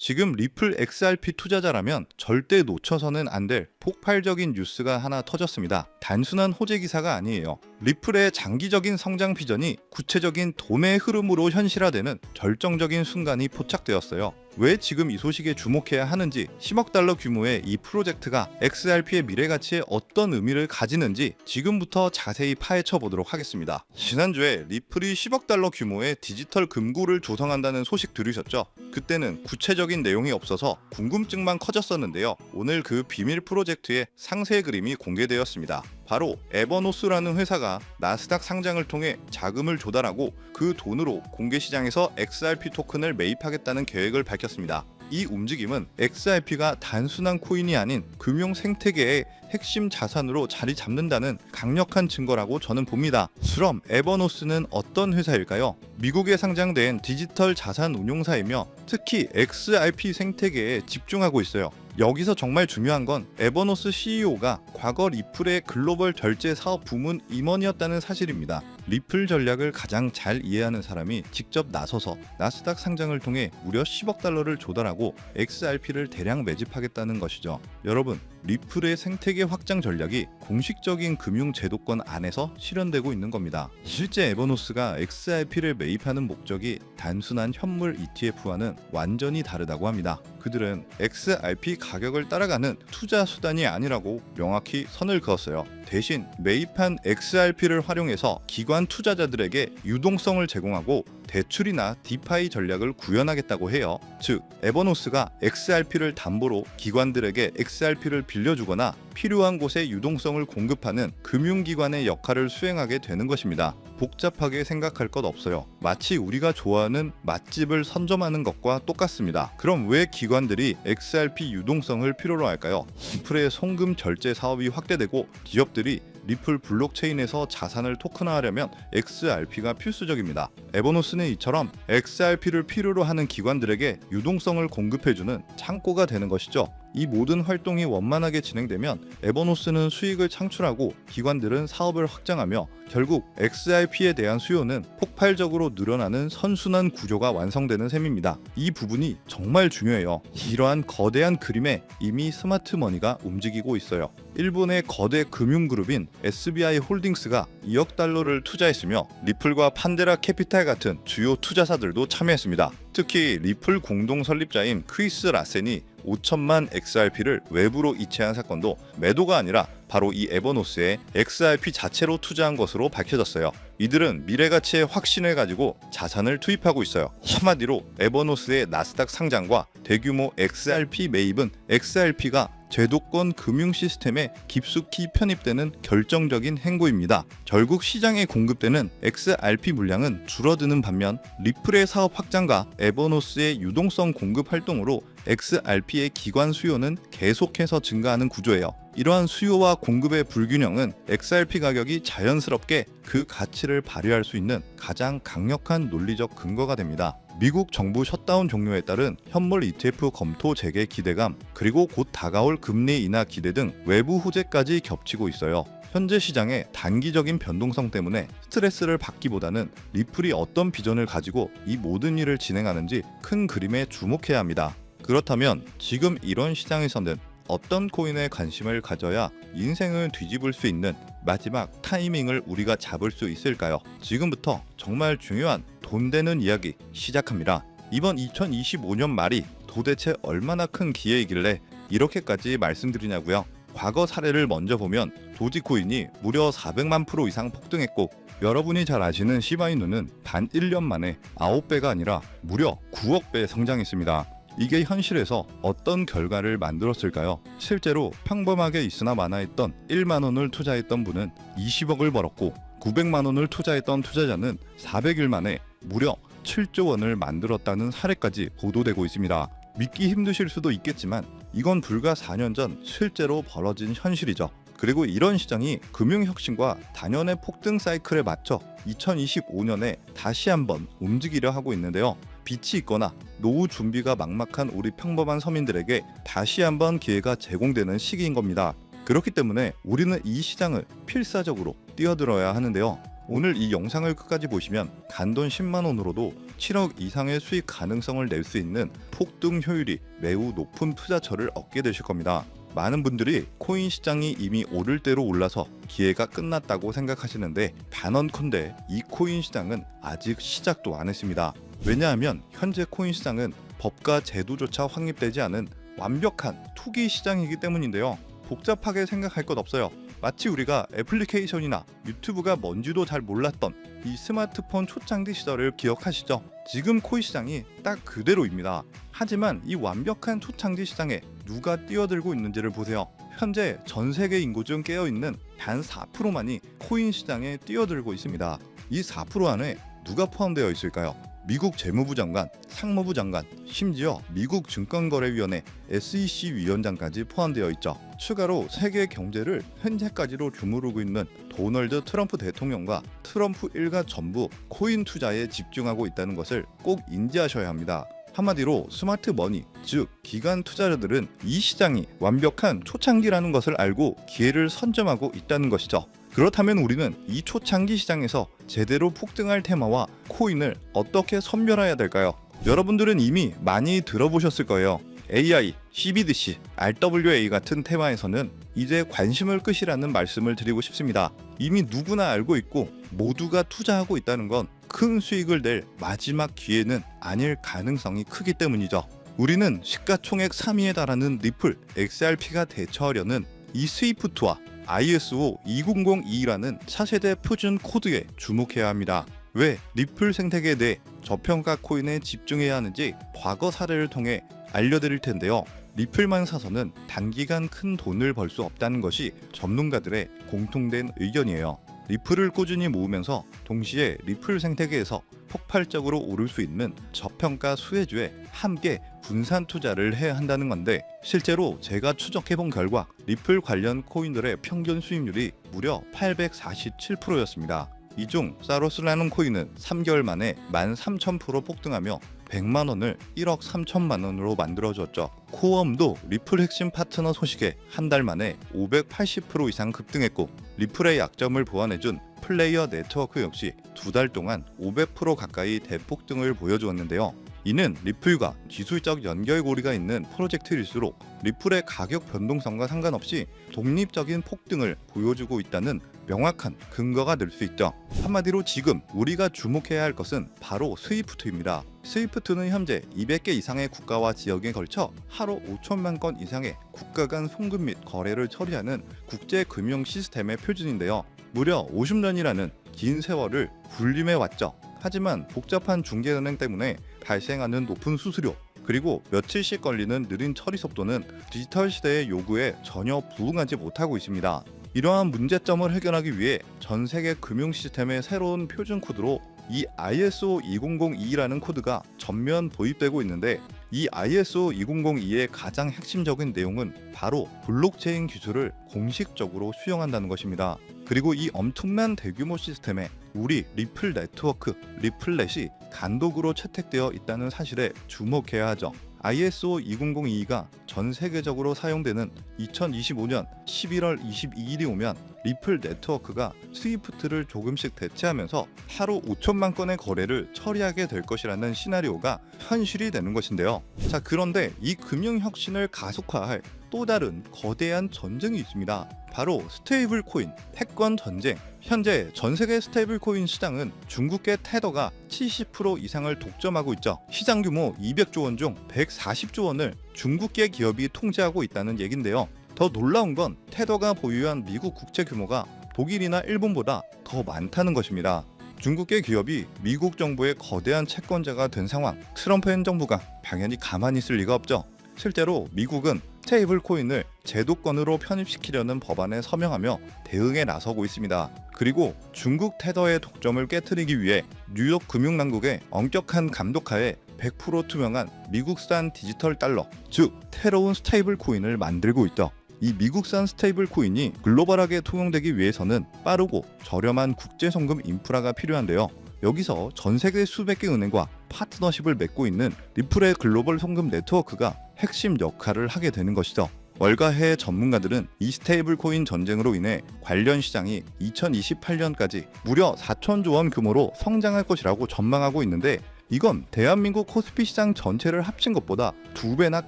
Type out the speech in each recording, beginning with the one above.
지금 리플 XRP 투자자라면 절대 놓쳐서는 안 될 폭발적인 뉴스가 하나 터졌습니다. 단순한 호재 기사가 아니에요. 리플의 장기적인 성장 비전이 구체적인 돈의 흐름으로 현실화되는 결정적인 순간이 포착되었어요. 왜 지금 이 소식에 주목해야 하는지, 10억 달러 규모의 이 프로젝트가 XRP의 미래 가치에 어떤 의미를 가지는지 지금부터 자세히 파헤쳐 보도록 하겠습니다. 지난주에 리플이 10억 달러 규모의 디지털 금고를 조성한다는 소식 들으셨죠? 그때는 구체적인 내용이 없어서 궁금증만 커졌었는데요. 오늘 그 비밀 프로젝트의 상세 그림이 공개되었습니다. 바로 에버노스라는 회사가 나스닥 상장을 통해 자금을 조달하고 그 돈으로 공개시장에서 XRP 토큰을 매입하겠다는 계획을 밝혔습니다. 이 움직임은 XRP가 단순한 코인이 아닌 금융 생태계의 핵심 자산으로 자리 잡는다는 강력한 증거라고 저는 봅니다. 그럼 에버노스는 어떤 회사일까요? 미국에 상장된 디지털 자산 운용사이며 특히 XRP 생태계에 집중하고 있어요. 여기서 정말 중요한 건 에버노스 CEO가 과거 리플의 글로벌 결제 사업 부문 임원이었다는 사실입니다. 리플 전략을 가장 잘 이해하는 사람이 직접 나서서 나스닥 상장을 통해 무려 10억 달러를 조달하고 XRP를 대량 매집하겠다는 것이죠. 여러분, 리플의 생태계 확장 전략이 공식적인 금융 제도권 안에서 실현되고 있는 겁니다. 실제 에버노스가 XRP를 매입하는 목적이 단순한 현물 ETF와는 완전히 다르다고 합니다. 그들은 XRP 가격을 따라가는 투자 수단이 아니라고 명확히 선을 그었어요. 대신 매입한 XRP를 활용해서 기관 투자자들에게 유동성을 제공하고 대출이나 디파이 전략을 구현하겠다고 해요. 즉, 에버노스가 XRP를 담보로 기관들에게 XRP를 빌려주거나 필요한 곳에 유동성을 공급하는 금융기관의 역할을 수행하게 되는 것입니다. 복잡하게 생각할 것 없어요. 마치 우리가 좋아하는 맛집을 선점하는 것과 똑같습니다. 그럼 왜 기관들이 XRP 유동성을 필요로 할까요? 리플의 송금 결제 사업이 확대되고 기업들이 리플 블록체인에서 자산을 토큰화하려면 XRP가 필수적입니다. 에버노스는 이처럼 XRP를 필요로 하는 기관들에게 유동성을 공급해주는 창고가 되는 것이죠. 이 모든 활동이 원만하게 진행되면 에버노스는 수익을 창출하고 기관들은 사업을 확장하며 결국 XRP에 대한 수요는 폭발적으로 늘어나는 선순환 구조가 완성되는 셈입니다. 이 부분이 정말 중요해요. 이러한 거대한 그림에 이미 스마트머니가 움직이고 있어요. 일본의 거대 금융그룹인 SBI 홀딩스가 2억 달러를 투자했으며 리플과 판데라 캐피탈 같은 주요 투자사들도 참여했습니다. 특히 리플 공동 설립자인 크리스 라센이 5천만 XRP를 외부로 이체한 사건도 매도가 아니라 바로 이 에버노스의 XRP 자체로 투자한 것으로 밝혀졌어요. 이들은 미래 가치에 확신을 가지고 자산을 투입하고 있어요. 한마디로 에버노스의 나스닥 상장과 대규모 XRP 매입은 XRP가 제도권 금융 시스템에 깊숙이 편입되는 결정적인 행보입니다. 결국 시장에 공급되는 XRP 물량은 줄어드는 반면 리플의 사업 확장과 에버노스의 유동성 공급 활동으로 XRP의 기관 수요는 계속해서 증가하는 구조예요. 이러한 수요와 공급의 불균형은 XRP 가격이 자연스럽게 그 가치를 발휘할 수 있는 가장 강력한 논리적 근거가 됩니다. 미국 정부 셧다운 종료에 따른 현물 ETF 검토 재개 기대감, 그리고 곧 다가올 금리 인하 기대 등 외부 호재까지 겹치고 있어요. 현재 시장의 단기적인 변동성 때문에 스트레스를 받기보다는 리플이 어떤 비전을 가지고 이 모든 일을 진행하는지 큰 그림에 주목해야 합니다. 그렇다면 지금 이런 시장에서는 어떤 코인에 관심을 가져야 인생을 뒤집을 수 있는 마지막 타이밍을 우리가 잡을 수 있을까요? 지금부터 정말 중요한 돈 되는 이야기 시작합니다. 이번 2025년 말이 도대체 얼마나 큰 기회이길래 이렇게까지 말씀드리냐고요? 과거 사례를 먼저 보면 도지코인이 무려 400만 % 이상 폭등했고, 여러분이 잘 아시는 시바이누는 단 1년 만에 9배가 아니라 무려 9억 배 성장했습니다. 이게 현실에서 어떤 결과를 만들었을까요? 실제로 평범하게 있으나 마나했던 1만 원을 투자했던 분은 20억을 벌었고, 900만 원을 투자했던 투자자는 400일 만에 무려 7조 원을 만들었다는 사례까지 보도되고 있습니다. 믿기 힘드실 수도 있겠지만 이건 불과 4년 전 실제로 벌어진 현실이죠. 그리고 이런 시장이 금융혁신과 단연의 폭등 사이클에 맞춰 2025년에 다시 한번 움직이려 하고 있는데요. 빚이 있거나 노후 준비가 막막한 우리 평범한 서민들에게 다시 한번 기회가 제공되는 시기인 겁니다. 그렇기 때문에 우리는 이 시장을 필사적으로 뛰어들어야 하는데요. 오늘 이 영상을 끝까지 보시면 간돈 10만 원으로도 7억 이상의 수익 가능성을 낼 수 있는 폭등 효율이 매우 높은 투자처를 얻게 되실 겁니다. 많은 분들이 코인 시장이 이미 오를 대로 올라서 기회가 끝났다고 생각하시는데 단언컨대 이 코인 시장은 아직 시작도 안 했습니다. 왜냐하면 현재 코인 시장은 법과 제도조차 확립되지 않은 완벽한 투기 시장이기 때문인데요. 복잡하게 생각할 것 없어요. 마치 우리가 애플리케이션이나 유튜브가 뭔지도 잘 몰랐던 이 스마트폰 초창기 시절을 기억하시죠? 지금 코인 시장이 딱 그대로입니다. 하지만 이 완벽한 초창기 시장에 누가 뛰어들고 있는지를 보세요. 현재 전 세계 인구 중 깨어있는 단 4%만이 코인 시장에 뛰어들고 있습니다. 이 4% 안에 누가 포함되어 있을까요? 미국 재무부 장관, 상무부 장관, 심지어 미국 증권거래위원회 SEC 위원장까지 포함되어 있죠. 추가로 세계 경제를 현재까지로 주무르고 있는 도널드 트럼프 대통령과 트럼프 일가 전부 코인 투자에 집중하고 있다는 것을 꼭 인지하셔야 합니다. 한마디로 스마트 머니, 즉 기관 투자자들은 이 시장이 완벽한 초창기라는 것을 알고 기회를 선점하고 있다는 것이죠. 그렇다면 우리는 이 초창기 시장에서 제대로 폭등할 테마와 코인을 어떻게 선별해야 될까요? 여러분들은 이미 많이 들어보셨을 거예요. AI, CBDC, RWA 같은 테마에서는 이제 관심을 끄시라는 말씀을 드리고 싶습니다. 이미 누구나 알고 있고 모두가 투자하고 있다는 건 큰 수익을 낼 마지막 기회는 아닐 가능성이 크기 때문이죠. 우리는 시가총액 3위에 달하는 리플, XRP가 대처하려는 이 스위프트와 ISO 2002라는 차세대 표준 코드에 주목해야 합니다. 왜 리플 생태계에 대해 저평가 코인에 집중해야 하는지 과거 사례를 통해 알려드릴 텐데요. 리플만 사서는 단기간 큰 돈을 벌 수 없다는 것이 전문가들의 공통된 의견이에요. 리플을 꾸준히 모으면서 동시에 리플 생태계에서 폭발적으로 오를 수 있는 저평가 수혜주에 함께 분산 투자를 해야 한다는 건데, 실제로 제가 추적해본 결과 리플 관련 코인들의 평균 수익률이 무려 847%였습니다. 이 중 사로스라는 코인은 3개월 만에 13,000% 폭등하며 100만 원을 1억 3천만 원으로 만들어줬죠. 코엄도 리플 핵심 파트너 소식에 한 달 만에 580% 이상 급등했고, 리플의 약점을 보완해준 플레이어 네트워크 역시 2달 동안 500% 가까이 대폭등을 보여주었는데요. 이는 리플과 기술적 연결고리가 있는 프로젝트일수록 리플의 가격 변동성과 상관없이 독립적인 폭등을 보여주고 있다는 명확한 근거가 될 수 있죠. 한마디로 지금 우리가 주목해야 할 것은 바로 스위프트입니다. 스위프트는 현재 200개 이상의 국가와 지역에 걸쳐 하루 5천만 건 이상의 국가 간 송금 및 거래를 처리하는 국제 금융 시스템의 표준인데요. 무려 50년이라는 긴 세월을 군림해 왔죠. 하지만 복잡한 중개은행 때문에 발생하는 높은 수수료, 그리고 며칠씩 걸리는 느린 처리 속도는 디지털 시대의 요구에 전혀 부응하지 못하고 있습니다. 이러한 문제점을 해결하기 위해 전 세계 금융 시스템의 새로운 표준 코드로 이 ISO 2002라는 코드가 전면 도입되고 있는데, 이 ISO 2002의 가장 핵심적인 내용은 바로 블록체인 기술을 공식적으로 수용한다는 것입니다. 그리고 이 엄청난 대규모 시스템에 우리 리플 네트워크, 리플렛이 단독으로 채택되어 있다는 사실에 주목해야 하죠. ISO 2002가 전 세계적으로 사용되는 2025년 11월 22일이 오면 리플 네트워크가 스위프트를 조금씩 대체하면서 하루 5천만 건의 거래를 처리하게 될 것이라는 시나리오가 현실이 되는 것인데요. 자, 그런데 이 금융 혁신을 가속화할 또 다른 거대한 전쟁이 있습니다. 바로 스테이블 코인, 패권 전쟁. 현재 전 세계 스테이블 코인 시장은 중국계 테더가 70% 이상을 독점하고 있죠. 시장 규모 200조 원 중 140조 원을 중국계 기업이 통제하고 있다는 얘긴데요. 더 놀라운 건 테더가 보유한 미국 국채 규모가 독일이나 일본보다 더 많다는 것입니다. 중국계 기업이 미국 정부의 거대한 채권자가 된 상황, 트럼프 행정부가 당연히 가만히 있을 리가 없죠. 실제로 미국은 스테이블 코인을 제도권으로 편입시키려는 법안에 서명하며 대응에 나서고 있습니다. 그리고 중국 테더의 독점을 깨트리기 위해 뉴욕 금융당국의 엄격한 감독하에 100% 투명한 미국산 디지털 달러, 즉 새로운 스테이블 코인을 만들고 있죠. 이 미국산 스테이블 코인이 글로벌하게 통용되기 위해서는 빠르고 저렴한 국제 송금 인프라가 필요한데요. 여기서 전 세계 수백 개 은행과 파트너십을 맺고 있는 리플의 글로벌 송금 네트워크가 핵심 역할을 하게 되는 것이죠. 월가 해외 전문가들은 이 스테이블 코인 전쟁으로 인해 관련 시장이 2028년까지 무려 4천조 원 규모로 성장할 것이라고 전망하고 있는데, 이건 대한민국 코스피 시장 전체를 합친 것보다 2배나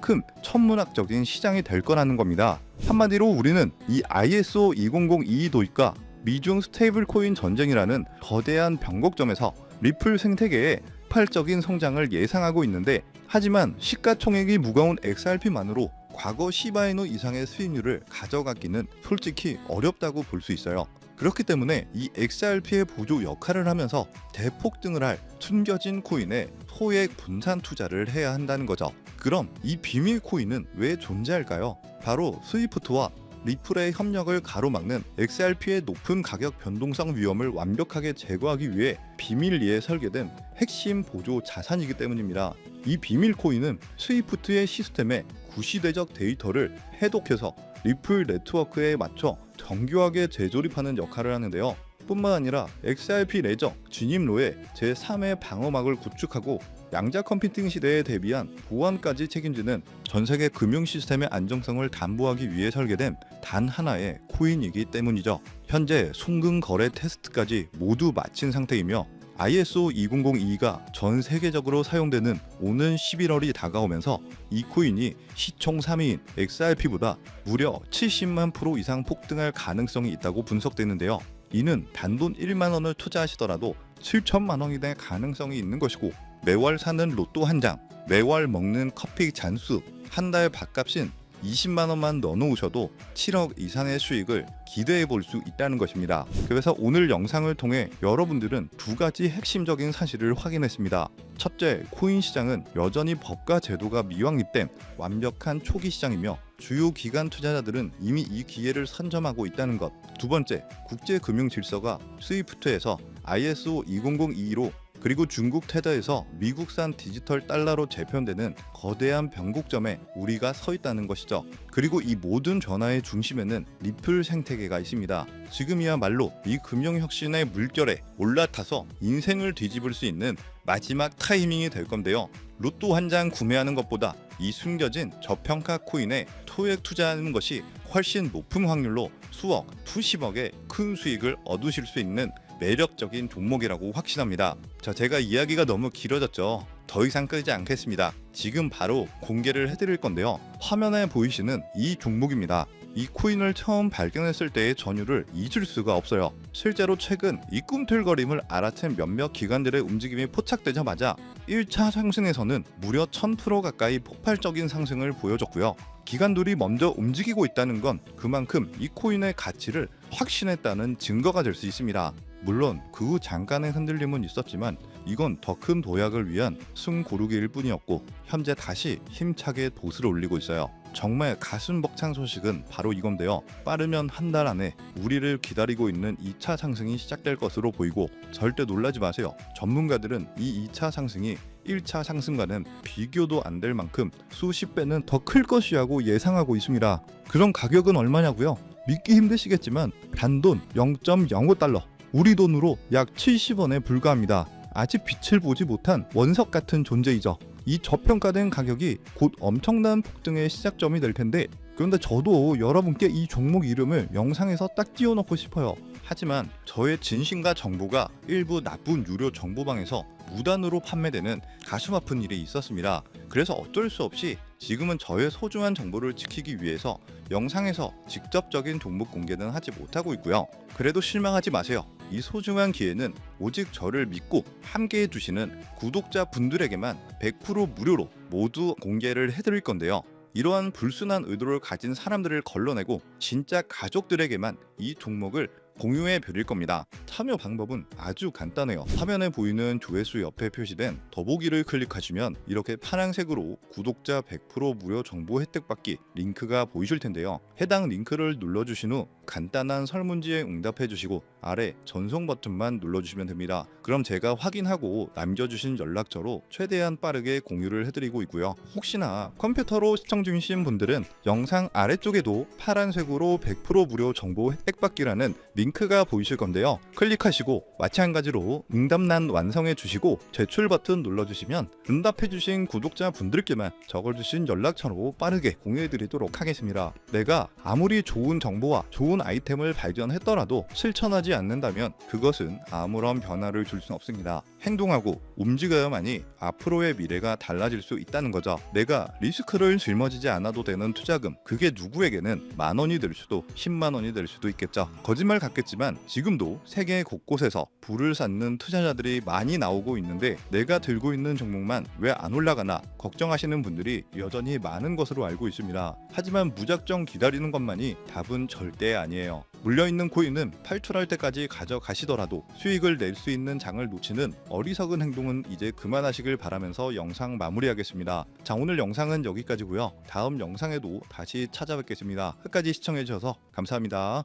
큰 천문학적인 시장이 될 거라는 겁니다. 한마디로 우리는 이 ISO 20022 도입과 미중 스테이블 코인 전쟁이라는 거대한 변곡점에서 리플 생태계의 폭발적인 성장을 예상하고 있는데, 하지만 시가총액이 무거운 XRP만으로 과거 시바이누 이상의 수익률을 가져가기는 솔직히 어렵다고 볼 수 있어요. 그렇기 때문에 이 XRP의 보조 역할을 하면서 대폭등을 할 숨겨진 코인에 소액 분산 투자를 해야 한다는 거죠. 그럼 이 비밀 코인은 왜 존재할까요? 바로 스위프트와 리플의 협력을 가로막는 XRP의 높은 가격 변동성 위험을 완벽하게 제거하기 위해 비밀리에 설계된 핵심 보조 자산이기 때문입니다. 이 비밀 코인은 스위프트의 시스템에 구시대적 데이터를 해독해서 리플 네트워크에 맞춰 정교하게 재조립하는 역할을 하는데요. 뿐만 아니라 XRP 레저 진입로에 제3의 방어막을 구축하고 양자 컴퓨팅 시대에 대비한 보안까지 책임지는 전세계 금융 시스템의 안정성을 담보하기 위해 설계된 단 하나의 코인이기 때문이죠. 현재 송금 거래 테스트까지 모두 마친 상태이며 ISO 20022가 전 세계적으로 사용되는 오는 11월이 다가오면서 이 코인이 시총 3위인 XRP보다 무려 70만 프로 이상 폭등할 가능성이 있다고 분석되는데요. 이는 단돈 1만 원을 투자하시더라도 7천만 원이 될 가능성이 있는 것이고, 매월 사는 로또 한 장, 매월 먹는 커피 잔수, 한 달 밥값인 20만 원만 넣어놓으셔도 7억 이상의 수익을 기대해 볼 수 있다는 것입니다. 그래서 오늘 영상을 통해 여러분들은 두 가지 핵심적인 사실을 확인했습니다. 첫째, 코인 시장은 여전히 법과 제도가 미확립된 완벽한 초기 시장이며 주요 기관 투자자들은 이미 이 기회를 선점하고 있다는 것. 두 번째, 국제 금융 질서가 스위프트에서 ISO 20022로 그리고 중국 테더에서 미국산 디지털 달러로 재편되는 거대한 변곡점에 우리가 서 있다는 것이죠. 그리고 이 모든 변화의 중심에는 리플 생태계가 있습니다. 지금이야말로 이 금융혁신의 물결에 올라타서 인생을 뒤집을 수 있는 마지막 타이밍이 될 건데요. 로또 한 장 구매하는 것보다 이 숨겨진 저평가 코인에 소액 투자하는 것이 훨씬 높은 확률로 수억, 수십억의 큰 수익을 얻으실 수 있는 매력적인 종목이라고 확신합니다. 자, 제가 이야기가 너무 길어졌죠. 더 이상 끌지 않겠습니다. 지금 바로 공개를 해드릴 건데요. 화면에 보이시는 이 종목입니다. 이 코인을 처음 발견했을 때의 전율을 잊을 수가 없어요. 실제로 최근 이 꿈틀거림을 알아챈 몇몇 기관들의 움직임이 포착되자마자 1차 상승에서는 무려 1000% 가까이 폭발적인 상승을 보여줬고요. 기관들이 먼저 움직이고 있다는 건 그만큼 이 코인의 가치를 확신했다는 증거가 될 수 있습니다. 물론 그 후 잠깐의 흔들림은 있었지만 이건 더 큰 도약을 위한 숨고르기일 뿐이었고, 현재 다시 힘차게 도수를 올리고 있어요. 정말 가슴 벅찬 소식은 바로 이건데요. 빠르면 한 달 안에 우리를 기다리고 있는 2차 상승이 시작될 것으로 보이고, 절대 놀라지 마세요. 전문가들은 이 2차 상승이 1차 상승과는 비교도 안 될 만큼 수십 배는 더 클 것이라고 예상하고 있습니다. 그럼 가격은 얼마냐고요? 믿기 힘드시겠지만 단돈 0.05달러, 우리 돈으로 약 70원에 불과합니다. 아직 빛을 보지 못한 원석 같은 존재이죠. 이 저평가된 가격이 곧 엄청난 폭등의 시작점이 될 텐데, 그런데 저도 여러분께 이 종목 이름을 영상에서 딱 띄워놓고 싶어요. 하지만 저의 진심과 정보가 일부 나쁜 유료 정보방에서 무단으로 판매되는 가슴 아픈 일이 있었습니다. 그래서 어쩔 수 없이 지금은 저의 소중한 정보를 지키기 위해서 영상에서 직접적인 종목 공개는 하지 못하고 있고요. 그래도 실망하지 마세요. 이 소중한 기회는 오직 저를 믿고 함께 해주시는 구독자 분들에게만 100% 무료로 모두 공개를 해드릴 건데요. 이러한 불순한 의도를 가진 사람들을 걸러내고 진짜 가족들에게만 이 종목을 공유해 드릴 겁니다. 참여 방법은 아주 간단해요. 화면에 보이는 조회수 옆에 표시된 더보기를 클릭하시면 이렇게 파란색으로 구독자 100% 무료 정보 혜택 받기 링크가 보이실 텐데요. 해당 링크를 눌러주신 후 간단한 설문지에 응답해 주시고 아래 전송 버튼만 눌러주시면 됩니다. 그럼 제가 확인하고 남겨주신 연락처로 최대한 빠르게 공유를 해드리고 있고요. 혹시나 컴퓨터로 시청 중이신 분들은 영상 아래쪽에도 파란색으로 100% 무료 정보 혜택 받기라는 링크 링크가 보이실 건데요. 클릭하시고 마찬가지로 응답란 완성해 주시고 제출 버튼 눌러주시면 응답해 주신 구독자 분들께만 적어주신 연락처로 빠르게 공유해 드리도록 하겠습니다. 내가 아무리 좋은 정보와 좋은 아이템을 발견했더라도 실천하지 않는다면 그것은 아무런 변화를 줄 수는 없습니다. 행동하고 움직여야만이 앞으로의 미래가 달라질 수 있다는 거죠. 내가 리스크를 짊어지지 않아도 되는 투자금, 그게 누구에게는 10,000원이 될 수도 100,000원이 될 수도 있겠죠. 거짓말 같겠지만 지금도 세계 곳곳에서 부를 쌓는 투자자들이 많이 나오고 있는데 내가 들고 있는 종목만 왜 안 올라가나 걱정하시는 분들이 여전히 많은 것으로 알고 있습니다. 하지만 무작정 기다리는 것만이 답은 절대 아니에요. 물려있는 코인은 팔출할 때까지 가져가시더라도 수익을 낼 수 있는 장을 놓치는 어리석은 행동은 이제 그만하시길 바라면서 영상 마무리하겠습니다. 자, 오늘 영상은 여기까지고요. 다음 영상에도 다시 찾아뵙겠습니다. 끝까지 시청해주셔서 감사합니다.